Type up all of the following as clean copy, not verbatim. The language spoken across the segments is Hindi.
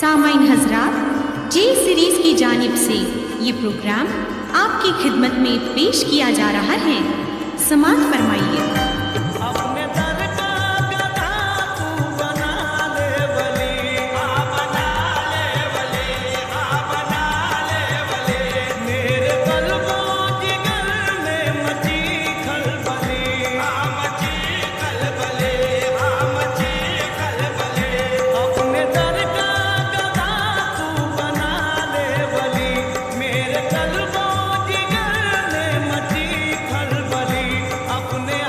सामाइन हजरात, जे सीरीज की जानिब से ये प्रोग्राम आपकी खिदमत में पेश किया जा रहा है। समाअत फरमाइए। अपने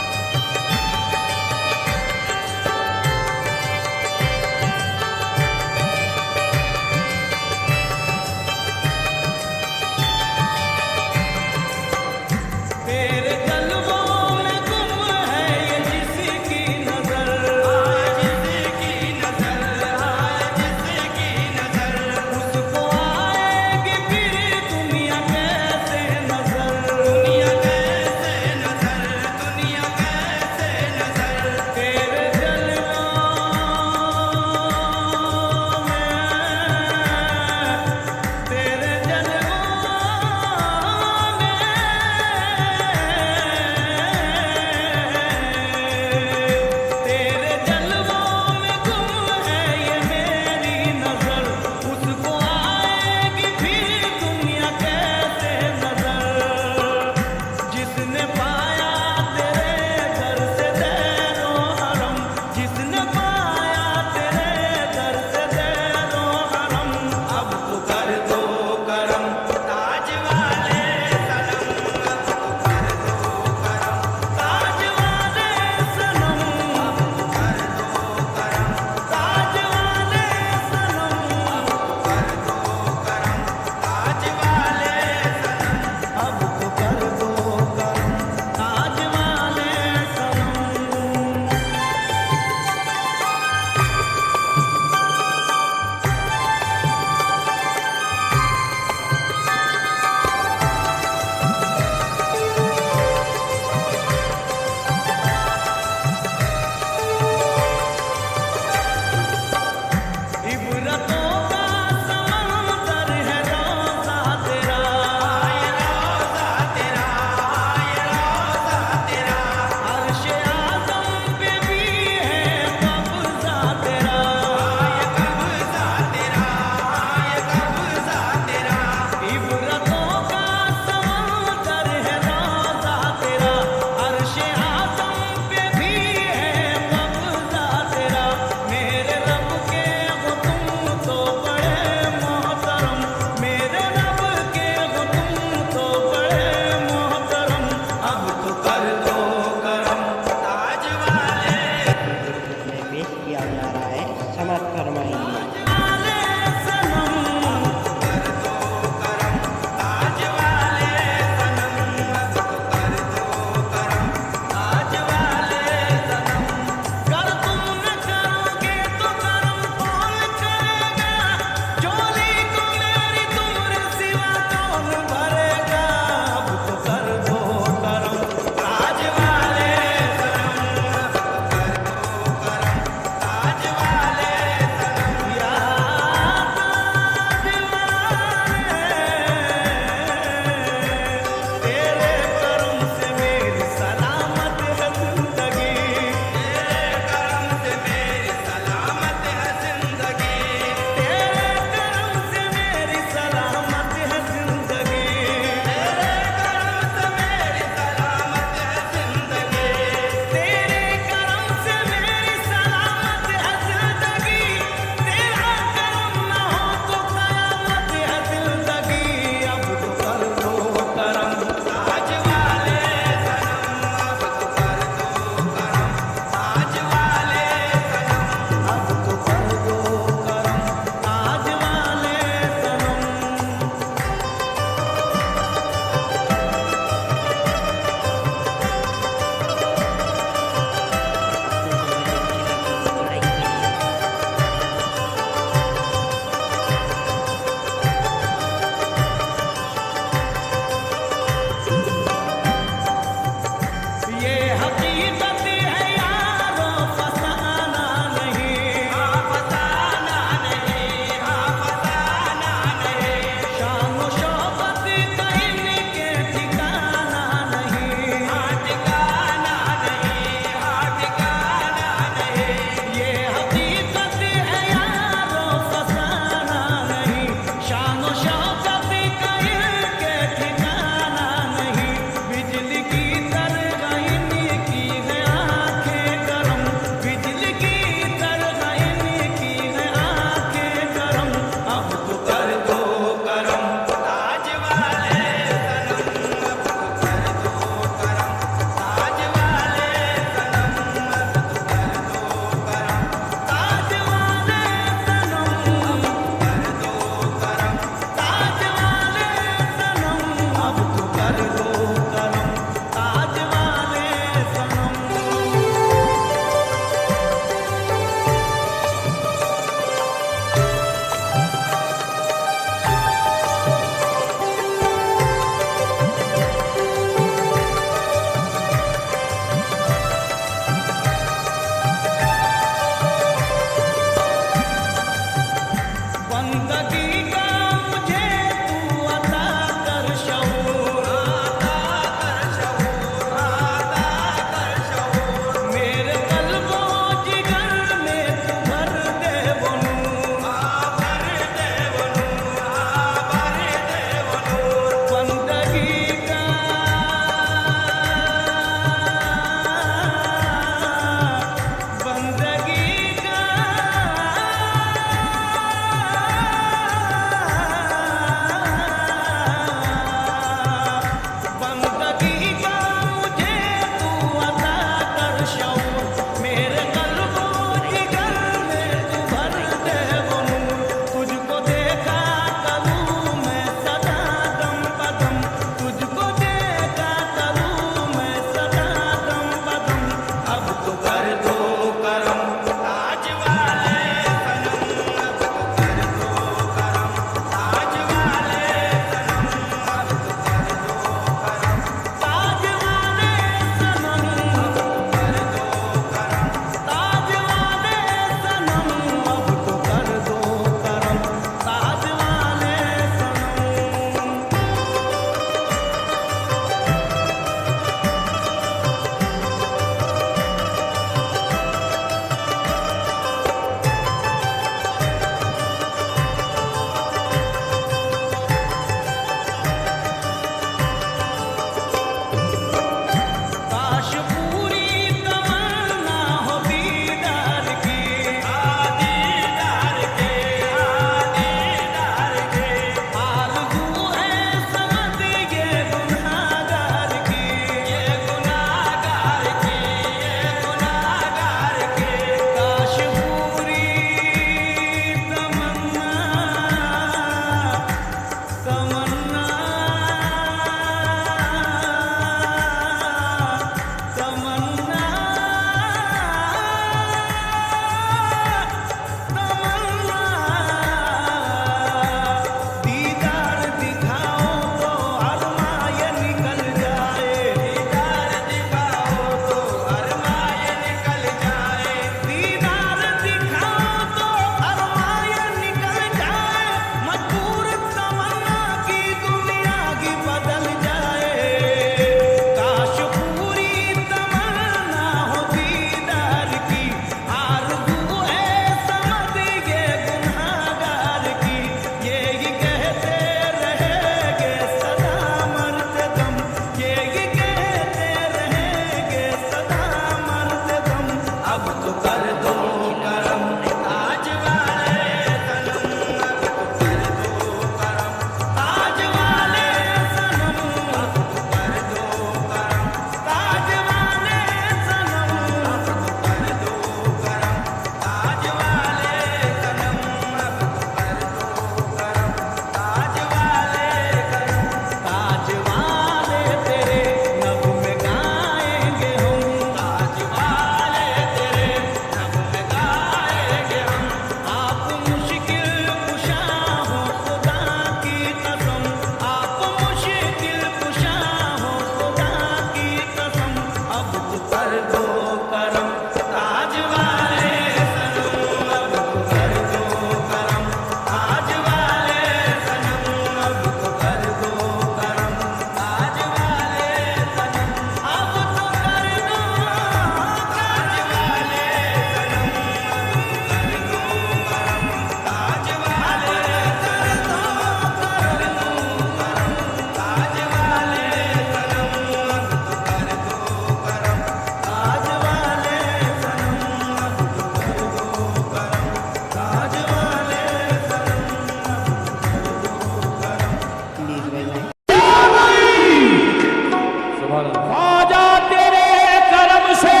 कमाल। ख्वाजा तेरे करम से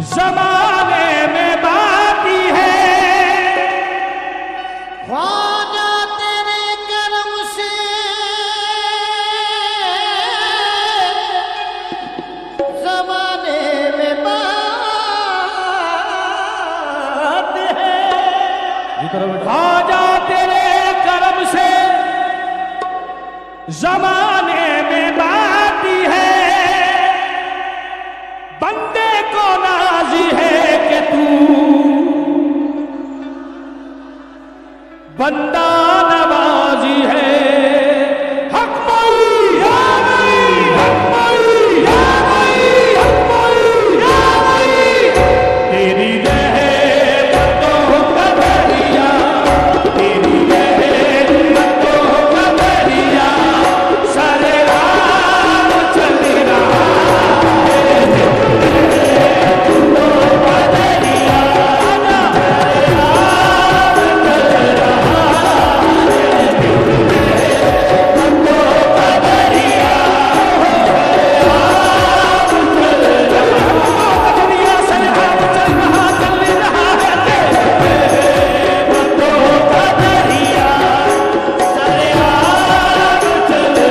जमाने में बाकी है, ख्वाजा तेरे करम से जमाने में बात है। ख्वाजा तेरे करम से जमाने में बाती है, बंदे को नाजी है कि तू बंदा नवाजी है। हक मोई या मोई, हक मोई या मोई, हक मोई या मोई, तेरी रहमतों का दरिया, तेरी रहमतों का दरिया सारे राम चल रहा है, रहमतों का दरिया सारे राम चल रहा है, रहमतों का दरिया सारे राम चल रहा है, चल रहा है, रहमतों का दरिया सारे राम चल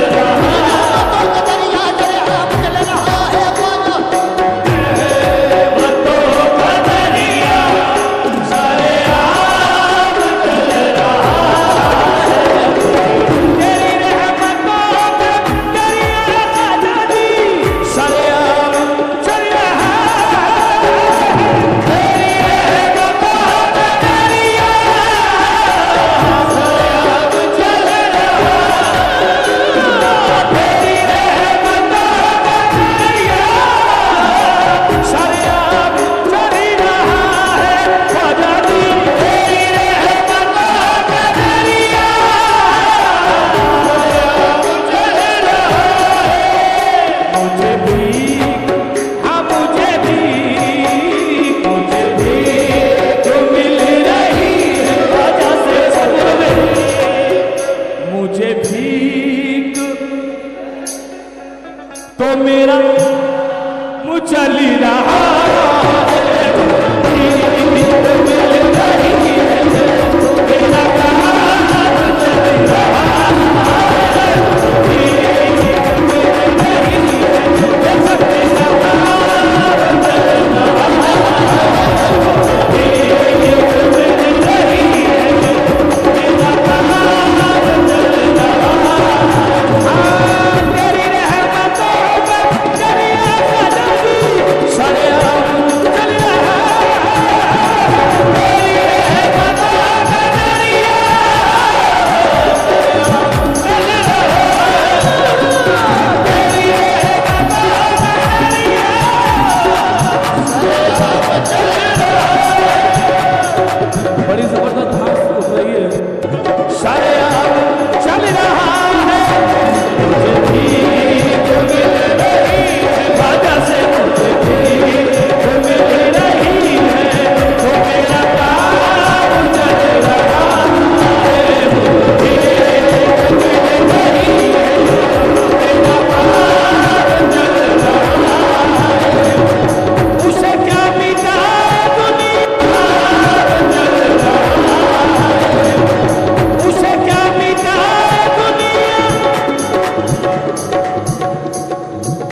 रहा है। दरिया चले आप चल रहा है ख्वाजा। मुझे भीख तो मेरा मुचली रहा है, भीख तो मिल रही है, मेरा काम चल रहा है, भीख मिल रही है, मेरा काम चल रहा है, भीख मिल रही है, मेरा काम चल रहा है। तेरी रहमतों का दरिया सारे राम चल रहा है, तेरी रहमतों का दरिया चल रहा है, तेरी रहमतों का दरिया चल रहा है। बड़ी जबरदस्त घास उठ रही है, सारे राम चल रहा है, मुझे भीख मिल रही है, ख्वाजा से मुझे भीख मिल रही है, तो मेरा काम चल रहा है, मुझे भीख मिल रही है, मेरा काम चल रहा है। उसे क्या मिला दुनिया चल रहा है, उसे क्या मिला दुनिया।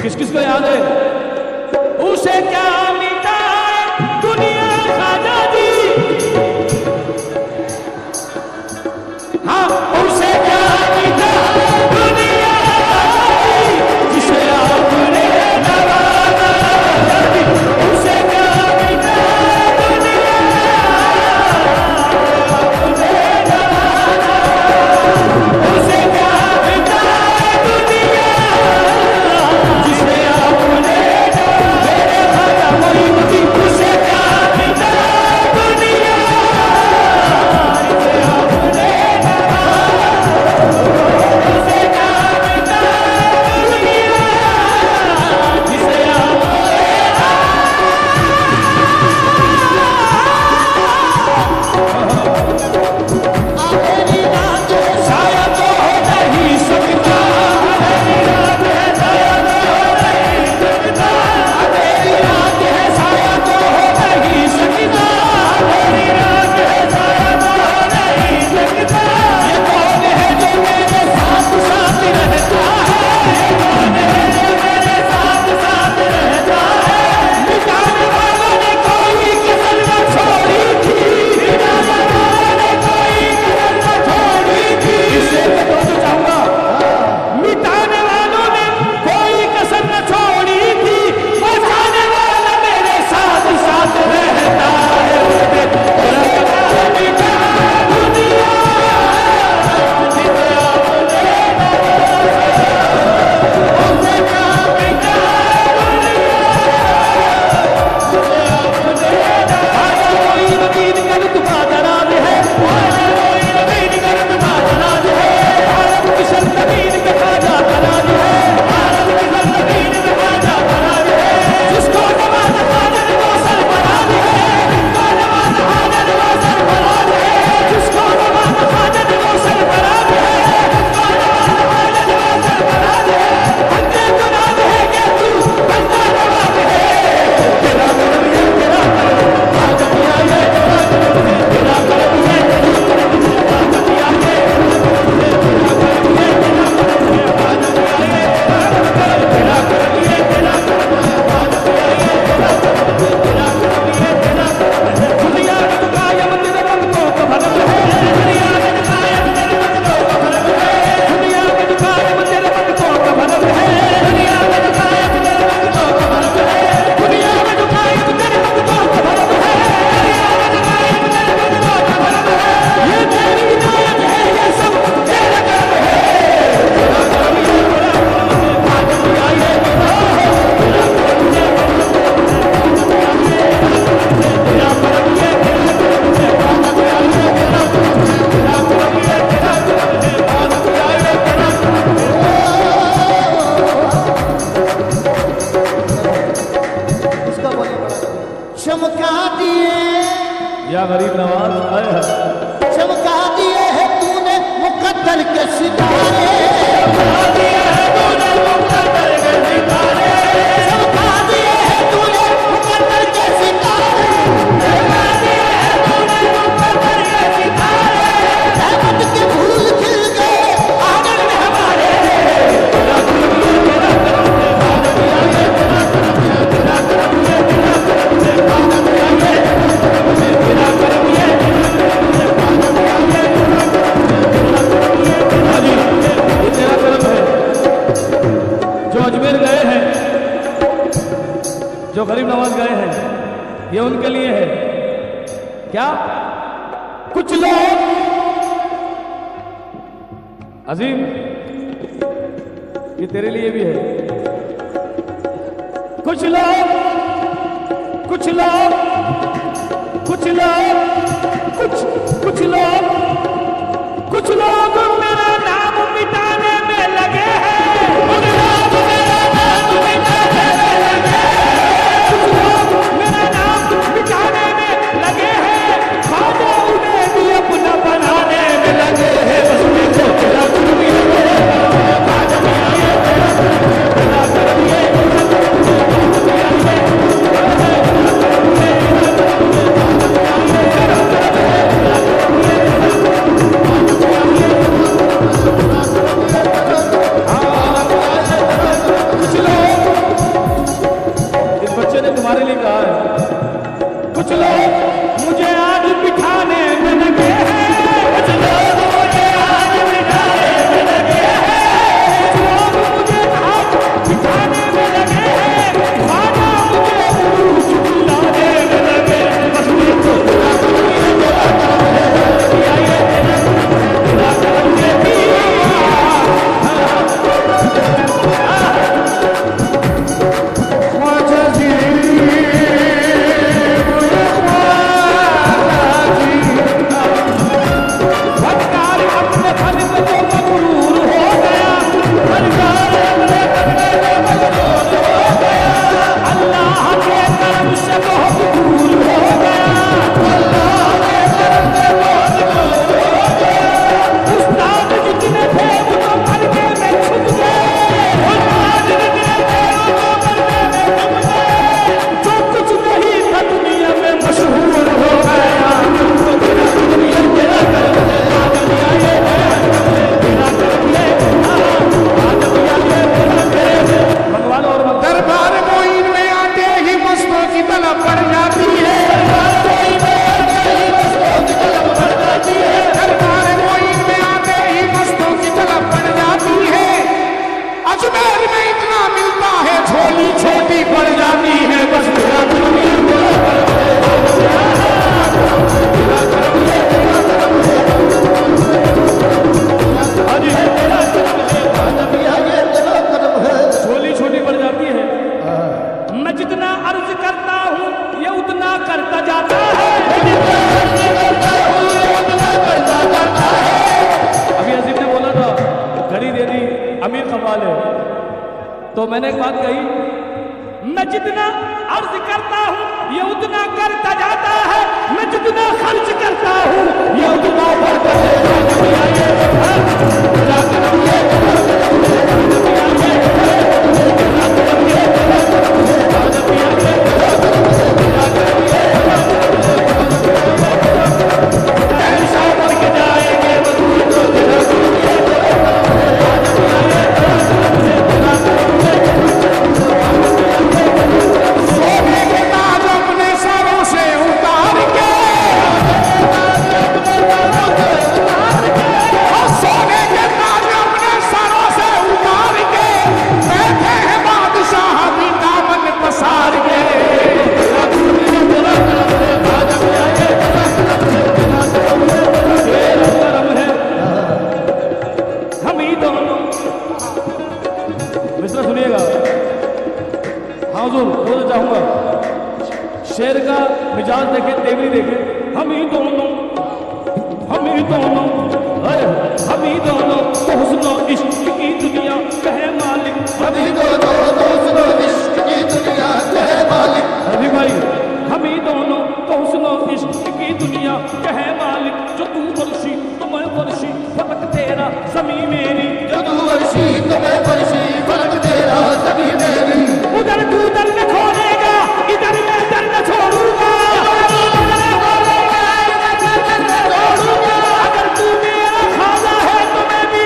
किस किस को याद है? उसे क्या मिटा दुनिया ख्वाजा जी, हाँ उसे क्या मिटा दुनिया ख्वाजा जी, जिसे आपने नवाजा जी, उसे क्या मिटा दुनिया आपने नवाजा, उसे क्या मिटा दुनिया जिसे आपने मेरे ख्वाजा जो अजमेर गए हैं, जो गरीब नवाज गए हैं, ये उनके लिए है। क्या कुछ लोग अजीम, ये तेरे लिए भी है। कुछ लोग कुछ लोग कुछ लोग कुछ लोग कुछ लोग मेरा नाम मिटाने में लगे हैं। कुछ लोग मेरा नाम मिटाने में लगे हैं। कुछ लोग मेरा नाम मिटाने में लगे हैं। ख्वाजा उन्हें भी अपना बनाने में लगे हैं। बस मैं तो तेरा करम ये ख्वाजा मेरा ये तेरा करम ये तुम्हारे लिए कहा है। कुछ लोग मुझे आज बिठाने में लगे हैं। कुछ लोग मुझे आज बिठाने में लगे हैं। कुछ लोग मुझे आज बिठाने में लगे हैं। ख्वाजा मुझे उरूज बुलाने में लगे हैं। बस मैं तो तेरा करम ये तेरा करम है किया, ये तेरा करम ये किया। ख्वाजा जी तो मैंने एक बात कही, मैं जितना अर्ज करता हूँ ये उतना करता जाता है। मैं जितना खर्च करता हूँ ये उतना बढ़ता शेर का मिजाज देखे, तेवरी देखे। हम ही दोनों हम ही दोनों तो हुस्नो इश्क की दुनिया कहे मालिक। हम ही दोनों तो हुस्नो इश्क की दुनिया कहे मालिक। अभी भाई, हम ही दोनों तो हुस्नो इश्क की दुनिया कहे मालिक। जो तू वर्षी तो मैं वर्षी, फलक तेरा ज़मीं मेरी। जो तू वर्षी तो मैं वर्षी, फलक तेरा ज़मीं मेरी। उधर तू उधर न खोलेगा, इधर मैं इधर न छोड़ूंगा। अगर तू मेरा खाना है तो मैं भी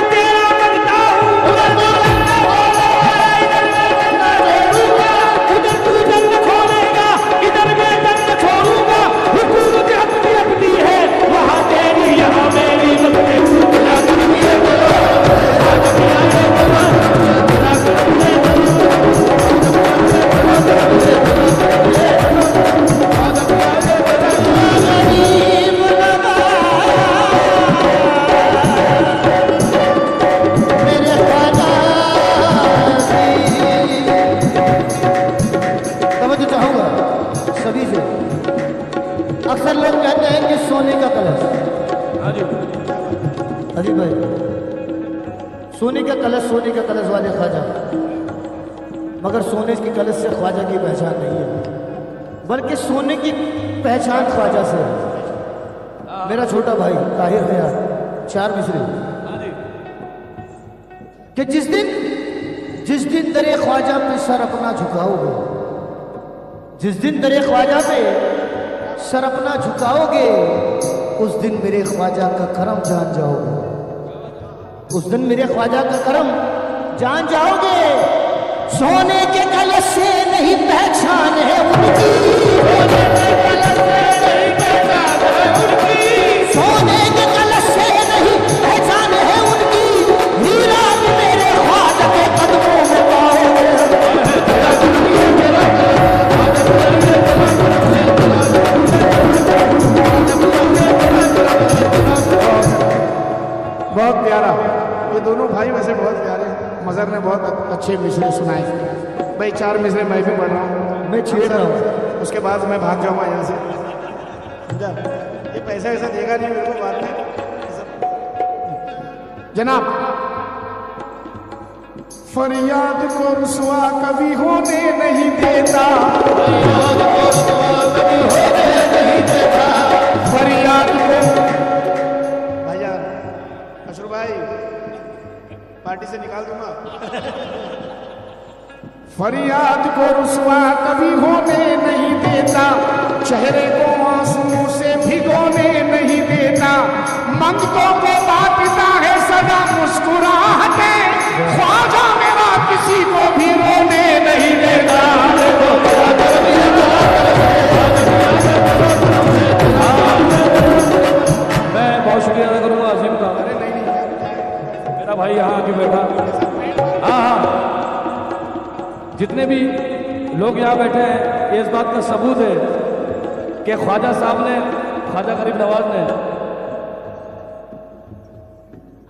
सोने के कलश वाले ख्वाजा, मगर सोने की कलश से ख्वाजा की पहचान नहीं है, बल्कि सोने की पहचान ख्वाजा से है। मेरा छोटा भाई ताहिर भैया 4 मिसरे कि जिस दिन दरे ख्वाजा पे सर अपना झुकाओगे, जिस दिन दरे ख्वाजा पे सर अपना झुकाओगे, उस दिन मेरे ख्वाजा का करम जान जाओगे, उस दिन मेरे ख्वाजा का करम जान जाओगे। सोने के कलश से नहीं पहचान है उनकी, सोने के कलश से नहीं पहचान है उनकी, हीरा भी मेरे ख्वाजा के कदमों में पाओगे। बहुत प्यारा, ये दोनों भाई वैसे बहुत प्यारे हैं। मजहर ने बहुत अच्छे मिसरे सुनाए भाई। 4 मिसरे मैं भी पढ़ रहा हूँ, मैं छेड़ रहा हूँ, उसके बाद मैं भाग जाऊंगा यहाँ से। ये पैसा वैसा देगा नहीं मेरे को बाद में। जनाब, फरियाद को रुसवा कभी होने नहीं देता, फरियाद को भाईजान अशरू भाई पार्टी से निकाल दूंगा। फरियाद को रुसवा कभी होने नहीं देता, चेहरे को आंसुओं से भिगोने नहीं देता, मंगतों को बांटता है सदा मुस्कुराहटे, ख्वाजा मेरा किसी को भी रोने नहीं देता। मैं बहुत शुक्रिया अदा करूंगा अजीम का। मेरा भाई यहाँ आके बैठा। हाँ, जितने भी लोग यहाँ बैठे हैं, ये इस बात का सबूत है कि ख्वाजा साहब ने, ख्वाजा गरीब नवाज ने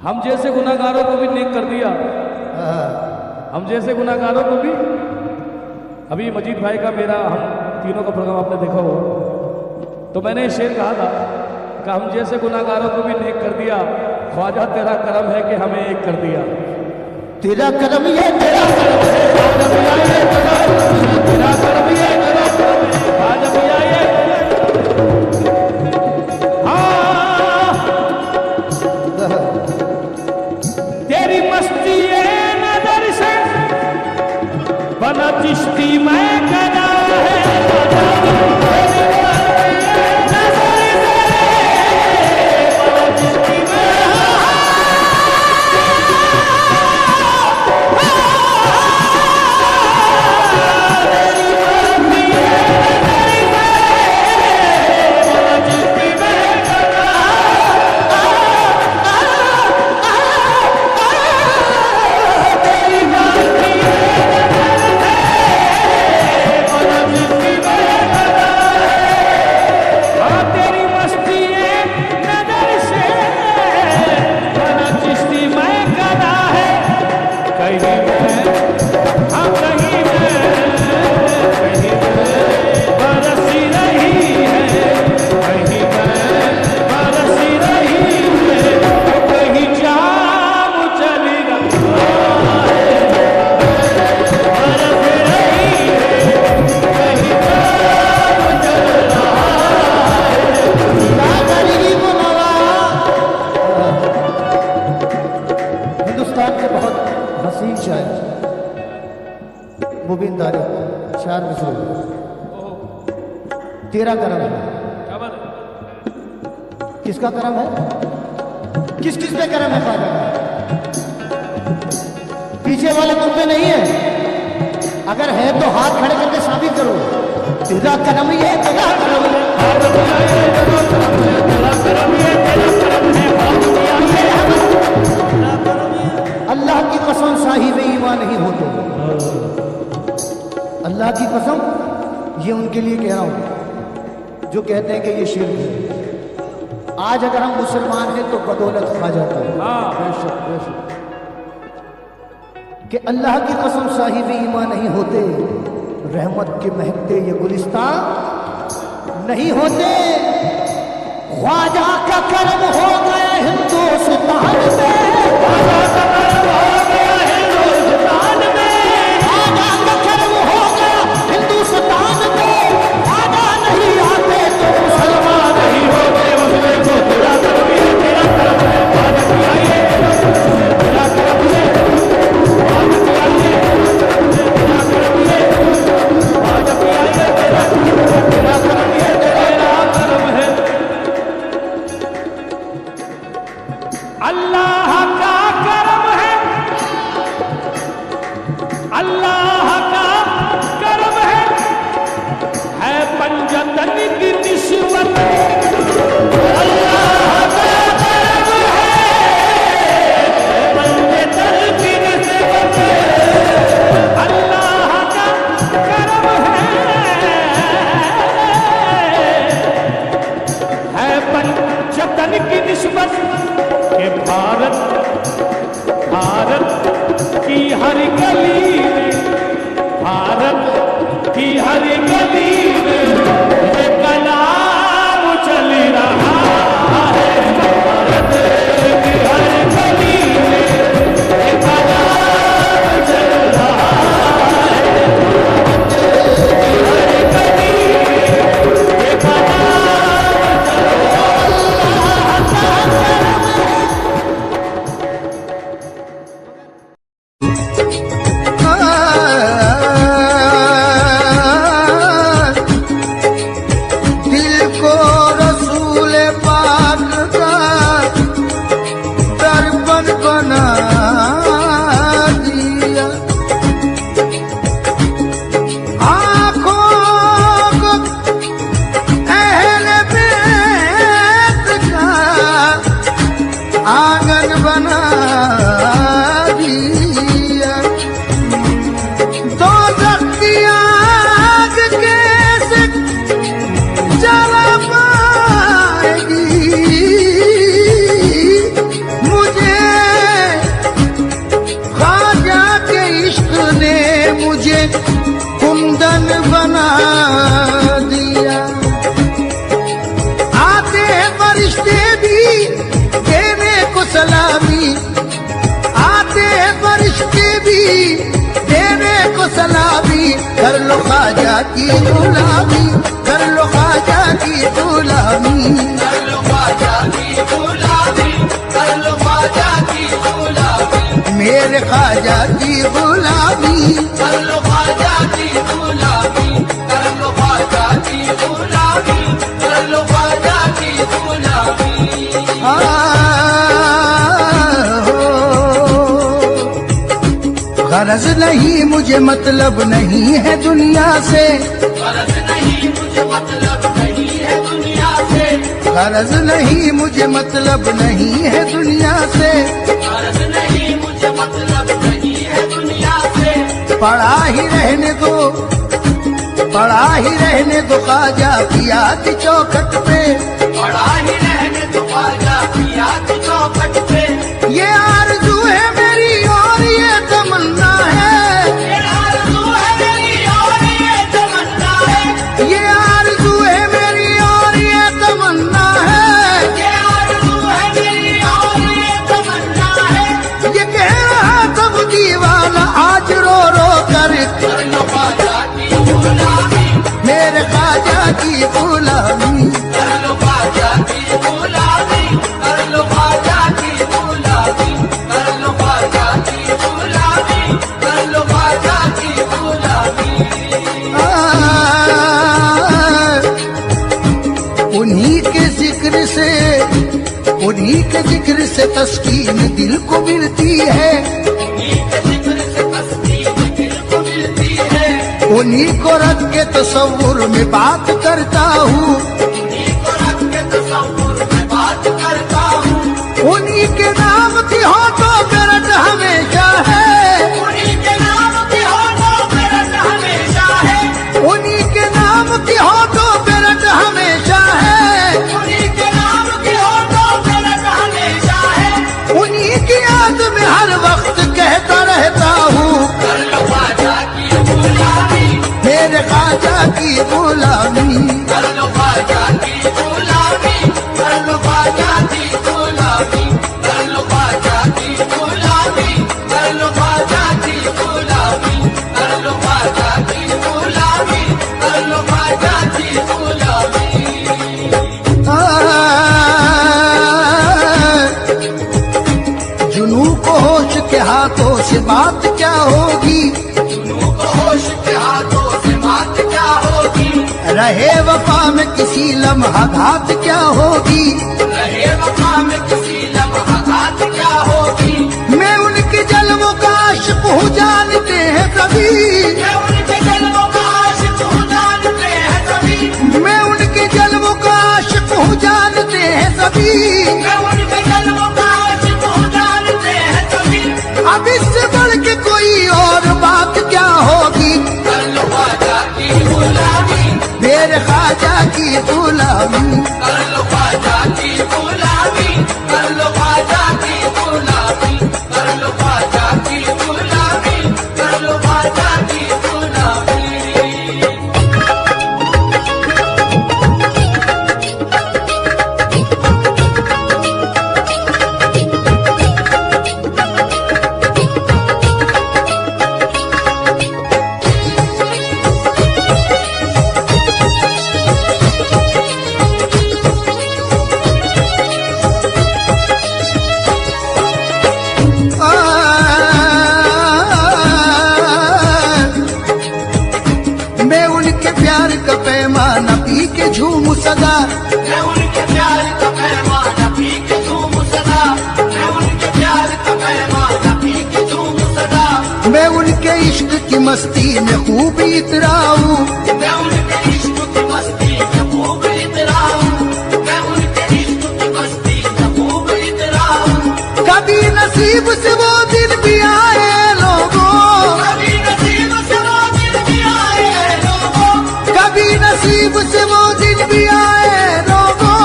हम जैसे गुनाहगारों को भी नेक कर दिया। हम जैसे गुनाहगारों को भी, अभी मजीद भाई का मेरा, हम तीनों का प्रोग्राम आपने देखा हो, तो मैंने ये शेर कहा था कि हम जैसे गुनाहगारों को भी नेक कर दिया, ख्वाजा तेरा करम है कि हमें एक कर दिया। तेरा करम ये तेरा करम है, तेरा करम ये ख्वाजा भैया ये। हाँ, तेरी मस्ती ये नजर से बना चिश्ती मैं कदा है, तेरा करम है। किसका करम है? किस किस पे करम है ख्वाजा का? पीछे वाले तुम पे नहीं है? अगर है तो हाथ खड़े करके साबित करो। तेरा करम ये तेरा करम है, अल्लाह की कसम साहिब ईमान नहीं होते। अल्लाह की कसम, ये उनके लिए कह रहा हूं जो कहते हैं कि ये शिर्क है। आज अगर हम मुसलमान हैं तो बदौलत ख्वाजा का। बेशक बेशक कि अल्लाह की कसम साहिब ईमान नहीं होते, रहमत के महकते ये गुलिस्तान नहीं होते। ख्वाजा का करम हो गया हिंदुस्तान में, ख्वाजा का करम हो गया मुझे कुंदन बना दिया। आते हैं फरिश्ते भी देने को सलामी, आते हैं फरिश्ते भी देने को सलामी। कर लो ख्वाजा की गुलामी, कर लो ख्वाजा की गुलामी, कर लो ख्वाजा की गुलामी, कर लो ख्वाजा की गुलामी, मेरे ख्वाजा की गुलामी, कर लो ख्वाजा की गुलामी, कर लो ख्वाजा की गुलामी, कर लो ख्वाजा की गुलामी। गरज नहीं मुझे मतलब नहीं है दुनिया से, गरज नहीं मुझे मतलब नहीं है दुनिया से, गरज नहीं मुझे मतलब नहीं है दुनिया से। गरज नहीं मुझे मतलब नहीं है दुनिया से। पड़ा ही रहने दो, पड़ा ही रहने दो ख्वाजा पिया की चौखट पे, पड़ा ही रहने दो ख्वाजा पिया की चौखट पे। ये आरज़ू है मेरी और ये तमन्ना है, ये आरज़ू है मेरी और ये तमन्ना है, ये आरज़ू है मेरी और ये तमन्ना है, ये आरज़ू है मेरी और ये तमन्ना है। ये कह रहा सब दीवाना आज रो रो कर, कर लो ख्वाजा की गुलामी, मेरे ख्वाजा की गुलामी, कर लो ख्वाजा की गुलामी, कर लो ख्वाजा की गुलामी, कर लो ख्वाजा की गुलामी, कर लो ख्वाजा की गुलामी। उन्हीं के जिक्र से, उन्हीं के जिक्र से तस्कीन दिल को मिलती है, उन्हीं के जिक्र से तस्कीन दिल को मिलती है, उन्हीं को रख के तसव्वुर में बात करता हूँ, उन्हीं को रख के तसव्वुर में बात करता हूँ, उन्हीं के नाम की हो तो गरज हमेशा है, उन्हीं के नाम की हो तो गरज हमेशा है, उन्हीं के नाम की हो तो गरज हमेशा है, उन्हीं के नाम की हो तो गरज हमेशा है। उन्हीं की याद में हर वक्त कहता रहता हूँ, कर लो ख्वाजा की गुलामी, मेरे ख्वाजा की गुलामी, कर लो ख्वाजा की गुलामी, कर लो ख्वाजा की गुलामी, कर लो ख्वाजा की गुलामी, कर लो ख्वाजा की गुलामी, कर लो ख्वाजा की गुलामी, कर लो ख्वाजा की गुलामी। जुनू को होश के हाथों से बात क्या होगी, जुनू को होश के हाथों से बात क्या होगी, रहे वफा में किसी लम्हा घात क्या होगी, रहे वफा में किसी लम्हा घात क्या होगी। मैं उनके जलवों का आशिक हूँ जानते हैं सभी, मैं उनके जन्मों का आशिक हूँ जानते हैं सभी, मैं उनके जलवों का आशिक हूँ जानते हैं सभी। मैं उनके जन्मों का आशिक हूँ जानते हैं सभी। अब इससे बढ़ के कोई और बात क्या होगी, कर लो ख्वाजा की गुलामी, मेरे ख्वाजा की गुलामी, कर लो ख्वाजा की गुलामी, कर लो ख्वाजा की गुलामी, कर लो ख्वाजा की गुलामी, कर लो ख्वाजा की गुलामी। मैं उनके प्यार का पैमाना पी के झूम सदा, मैं उनके प्यार का पैमाना पी के झूम सदा, मैं उनके प्यार का पैमाना पी के झूम सदा, मैं उनके इश्क की मस्ती में खूब इतराऊं, मैं उनके इश्क की मस्ती में खूब इतराऊं, मैं उनके इश्क की मस्ती में खूब इतराऊं। कभी नसीब से वो दिन भी आए लोगों, कभी नसीब से वो दिन भी आए हैं लोगों, कभी नसीब से वो दिन भी आए लोगों,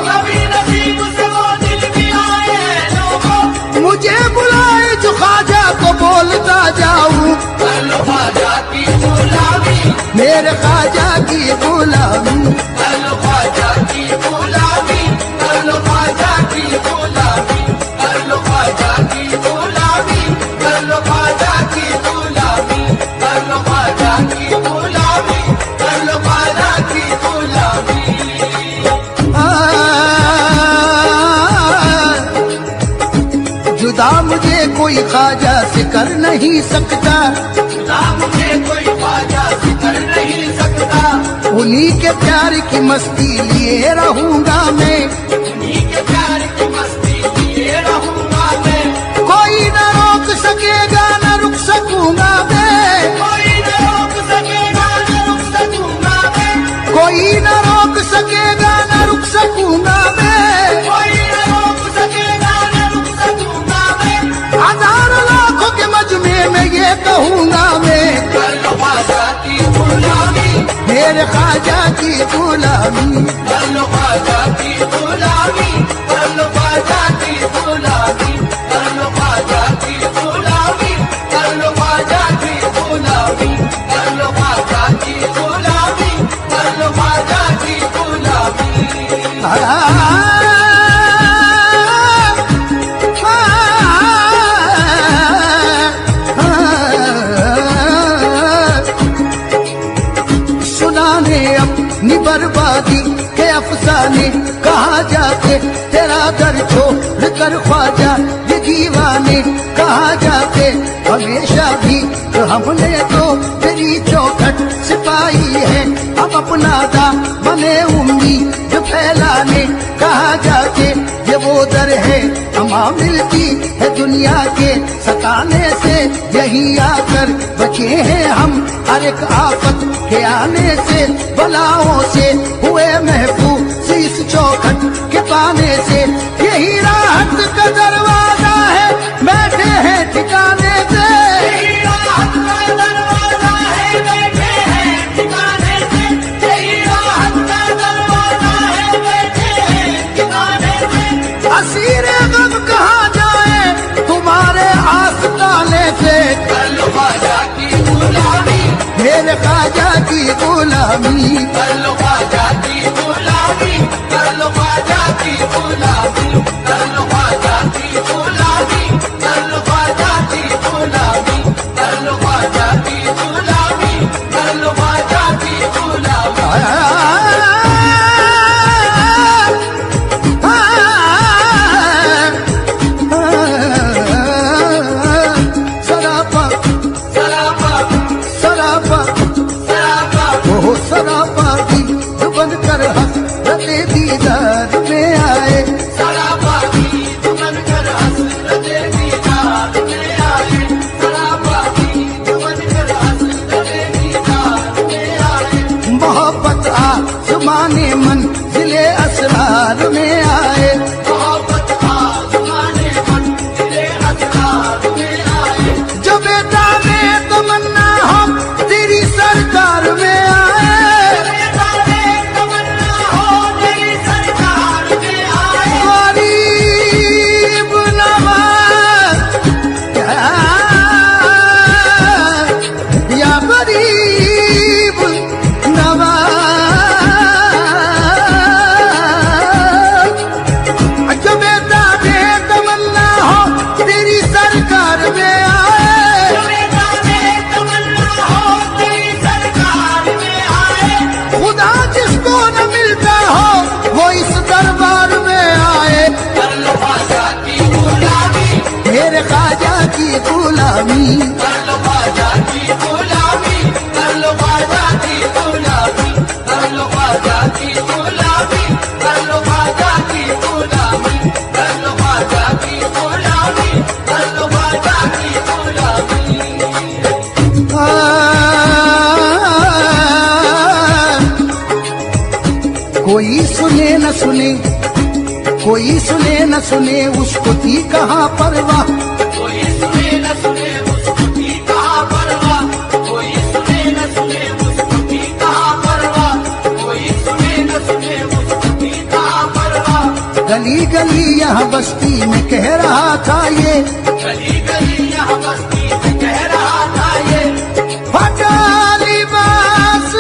कभी नसीब से वो दिन भी आए हैं लोगों। मुझे बुलाए जो ख्वाजा को बोलता जाऊं, कर लो ख्वाजा मेरे ख्वाजा की गुलामी, कर लो ख्वाजा की गुलामी, कर लो ख्वाजा की गुलामी, कर लो ख्वाजा की गुलामी, कर लो ख्वाजा की गुलामी, कर लो ख्वाजा की गुलामी, कर लो ख्वाजा की गुलामी। जुदा मुझे कोई ख्वाजा से कर नहीं सकता, जुदा मुझे कोई ख्वाजा से कर नहीं सकता, उन्हीं के प्यार की मस्ती लिए रहूंगा मैं, उन्हीं के प्यार की मस्ती लिए रहूंगा मैं, कोई न रोक सकेगा न रुक सकूंगा मैं, कोई न रोक सकेगा न रुक सकूंगा मैं, कोई न रोक सकेगा न रुक सकूंगा मैं, कोई न रोक सकेगा न रुक सकूंगा मैं। हजार लाखों के मजमे में ये कहूंगा मैं, कर लो ख्वाजा की गुलामी, मेरे ख्वाजा की गुलामी, कर लो ख्वाजा की गुलामी, कर लो ख्वाजा की गुलामी, कर लो ख्वाजा की गुलामी, कर लो ख्वाजा की गुलामी, कर लो ख्वाजा की गुलामी, कर लो ख्वाजा की गुलामी। सुनाने अपनी बर्बादी के अफसाने, कहाँ जाके तेरा दर छोड़ कर ख्वाजा ये दीवाने, कहाँ जाके हमेशा भी तो हमने तो तेरी चौखट सिपाही है, हम अपना दा बने उम्मीद फैलाने, कहाँ जाके ये वो दर है हमा मिलती है दुनिया के सताने से, यही आकर बचे हैं हम हर एक आफत के आने से, बलाओं से हुए महफूज इस चौखट के पाने से, यही राहत का दरवाजा है बैठे हैं ठिकाने से, यही राहत का दरवाजा है बैठे हैं ठिकाने से, यही राहत का दरवाजा है बैठे हैं ठिकाने से। असीरे गम कहाँ जाए तुम्हारे आस्ताने से, कर लो ख्वाजा की गुलामी, मेरे ख्वाजा की गुलामी, कर लो ख्वाजा की गुलामी, कर लो ख्वाजा की गुलामी, कर लो ख्वाजा की गुलामी, कर लो ख्वाजा की गुलामी, कर लो ख्वाजा की गुलामी, कर लो ख्वाजा की गुलामी। सरापा सरापा सरापा सरापा ओ सरापा भी बन कर हसरते दीदार में आए, सरापा की दुमन कर हसरते दीदार में आए, सरापा की दुमन कर हसरते दीदार में आए। मोहब्बत आसमाने मंजिले असरार में आए, मोहब्बत आसमाने मंजिले असरार में आए। जो बेटा में तमन्ना हम तेरी सरकार में आए, बेतारे तमन्ना हो तेरी सरकार में आए। गरीब नवाज या गरीब नवाज, जो बेटा में तमन्ना हो तेरी सरकार में आए, बेतारे तमन्ना हो तेरी सरकार में आए। खुदा जिसको न मिलता हो वो इस दरबार में आए, कर लो ख्वाजा की गुलामी, मेरे ख्वाजा की गुलामी, कर लो ख्वाजा की गुलामी, कर लो ख्वाजा की गुलामी, कर लो ख्वाजा की गुलामी, कर लो ख्वाजा की गुलामी, कर लो ख्वाजा की गुलामी, कर लो ख्वाजा की गुलामी। कोई सुने न सुने, कोई सुने न सुने उसको थी कहाँ परवाह, कोई सुने न सुने उसको भी कहाँ परवाह, कोई सुने न सुने उसको भी कहाँ परवाह, कोई सुने न सुने उसको भी कहाँ परवाह। गली गली यहाँ बस्ती में कह रहा था ये, गली गली यहाँ बस्ती में कह रहा था ये, फटा लिबास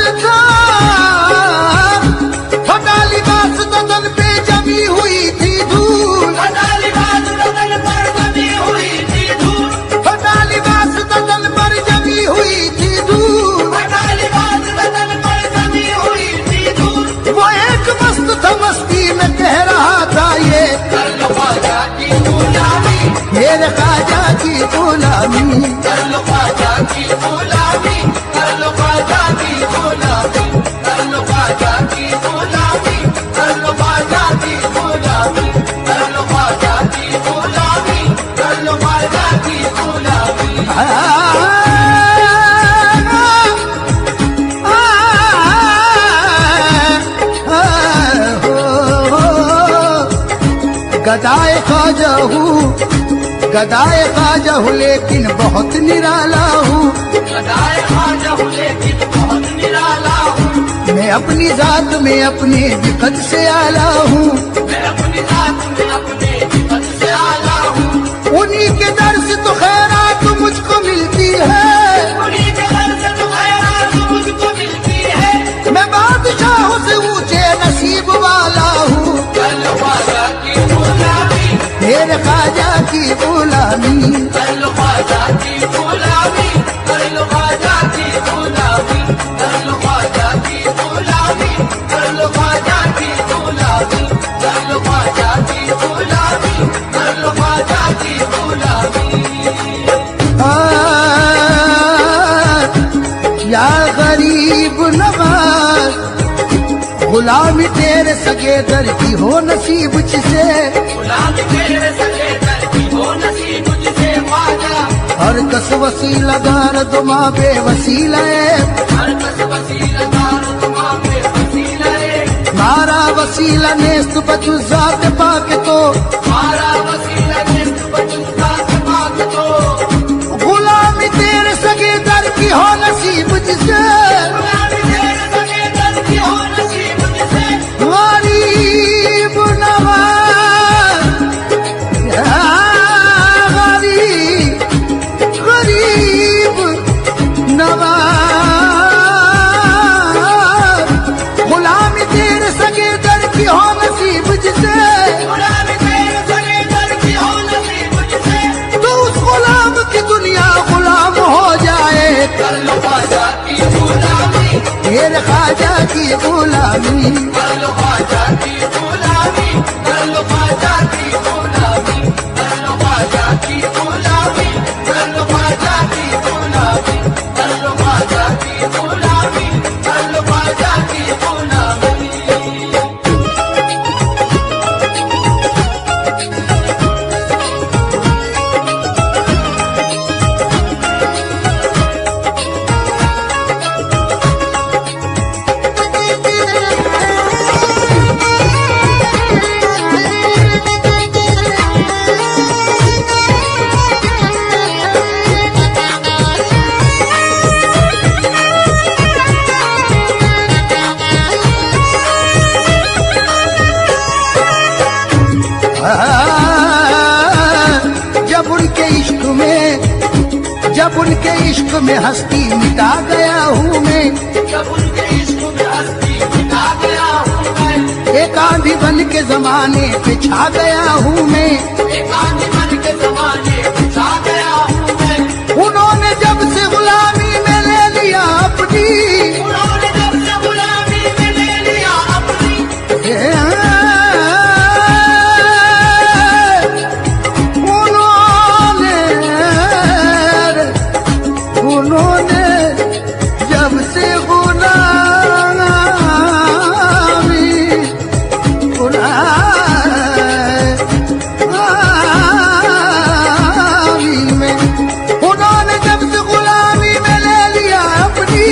गदाए ख्वाजा हूँ, गदाए ख्वाजा हूँ, लेकिन बहुत निराला हूँ। गदाए ख्वाजा हूँ लेकिन बहुत निराला हूँ। मैं अपनी जात में अपने विकट से आला हूँ। मैं अपनी जात में अपने विकट से आला हूँ। उन्हीं के दर से तो खैरात मुझको मिलती है, उन्हीं के दर से तो खैरात मुझको मिलती है। मैं बादशाहों से ऊंचे नसीब वाला हूँ। कर लो ख्वाजा की गुलामी, मेरे ख्वाजा की गुलामी, कर लो ख्वाजा की गुलामी, कर लो ख्वाजा की गुलामी, कर लो ख्वाजा की गुलामी, कर लो ख्वाजा की गुलामी, कर लो ख्वाजा की गुलामी, कर लो ख्वाजा की गुलामी। या गरीब नवाज, गुलामी तेरे सगे दर की हो नसीब जिसे, गुलामी तेरे सगे दर की हो नसीब जिसे ख्वाजा। हर कस वसीला दार दुमा बेवसीला है, हर कस वसीला दार दुआ में वसीला है। मारा वसीला नेस्त बचु जात पाक तो, मारा वसीला जिस बचुता से पाक तो। गुलामी तेरे सगे दर की हो नसीब जिसे, गुलामी तेरे सगे दर की हो नसीब जिसे। गरीब नवाज, या गरीब, गरीब नवाज, गुलामी तेरे सगे दर की हो नसीब जिसे, गुलामी तेरे सगे दर की हो नसीब जिसे। तो उस गुलाम की दुनिया गुलाम हो जाए। कर लो ख्वाजा की गुलामी, मेरे ख्वाजा की गुलामी, कर लो ख्वाजा की गुलामी, कर लो ख्वाजा की गुलामी, कर लो ख्वाजा की गुलामी, कर लो ख्वाजा की गुलामी, कर लो ख्वाजा की गुलामी, कर लो ख्वाजा की गुलामी। जब उनके इश्क में हस्ती मिटा गया हूँ मैं, जब उनके इश्क में हस्ती मिटा गया हूँ मैं। एक आंधी बन के जमाने पे छा गया हूँ मैं। एक आंधी बन के जमाने पे छा गया हूँ मैं। उन्होंने जब से गुलामी में ले लिया अपनी, उन्होंने जब से गुलामी में ले लिया अपनी। उन्होंने जब से गुलामी में, उन्होंने जब से गुलामी में ले लिया अपनी,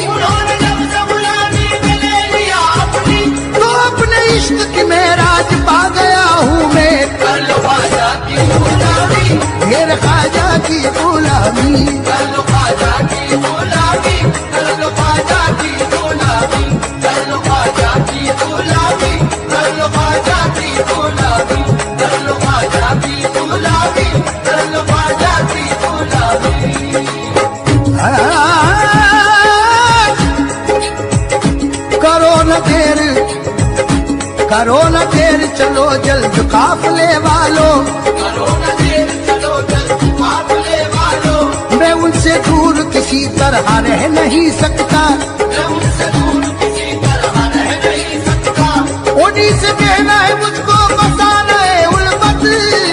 उन्होंने जब से गुलामी में ले लिया अपनी। तो अपने इश्क की मेराज पा गया हूँ मैं। कर लो ख्वाजा की गुलामी, मेरे ख्वाजा की गुलामी, कर लो ख्वाजा की गुलामी, कर लो ख्वाजा की गुलामी, कर लो ख्वाजा की गुलामी, कर लो ख्वाजा की गुलामी, कर लो ख्वाजा की गुलामी, कर लो ख्वाजा की गुलामी। करो न देर, करो न देर, चलो जल्द काफले वालों। करो न देर, चलो जल्द काफले वालों। मैं उनसे दूर किसी तरह रह नहीं सकता, मैं उनसे दूर किसी तरह रह नहीं सकता। उन्हीं से कहना है मुझको फसाना है उल्फत,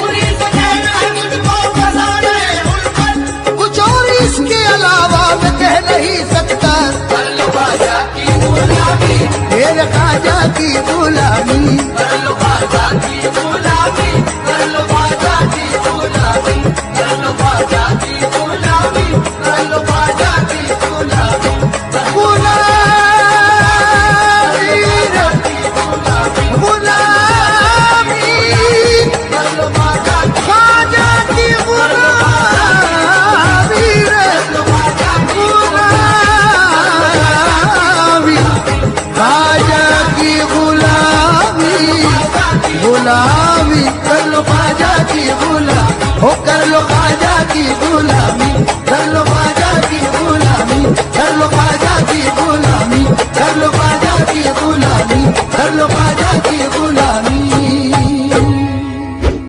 उन्हीं से कहना है मुझको फसाना है उल्फत। कुछ और इसके अलावा मैं कह नहीं सकता। कर लो ख्वाजा की गुलामी, मेरे ख्वाजा की गुलामी, कर लो ख्वाजा की गुलामी, कर लो ख्वाजा की गुलामी, कर लो ख्वाजा की गुलामी, कर लो ख्वाजा की गुलामी, गुलामी, गुलामी, ख्वाजा की गुलामी कर लो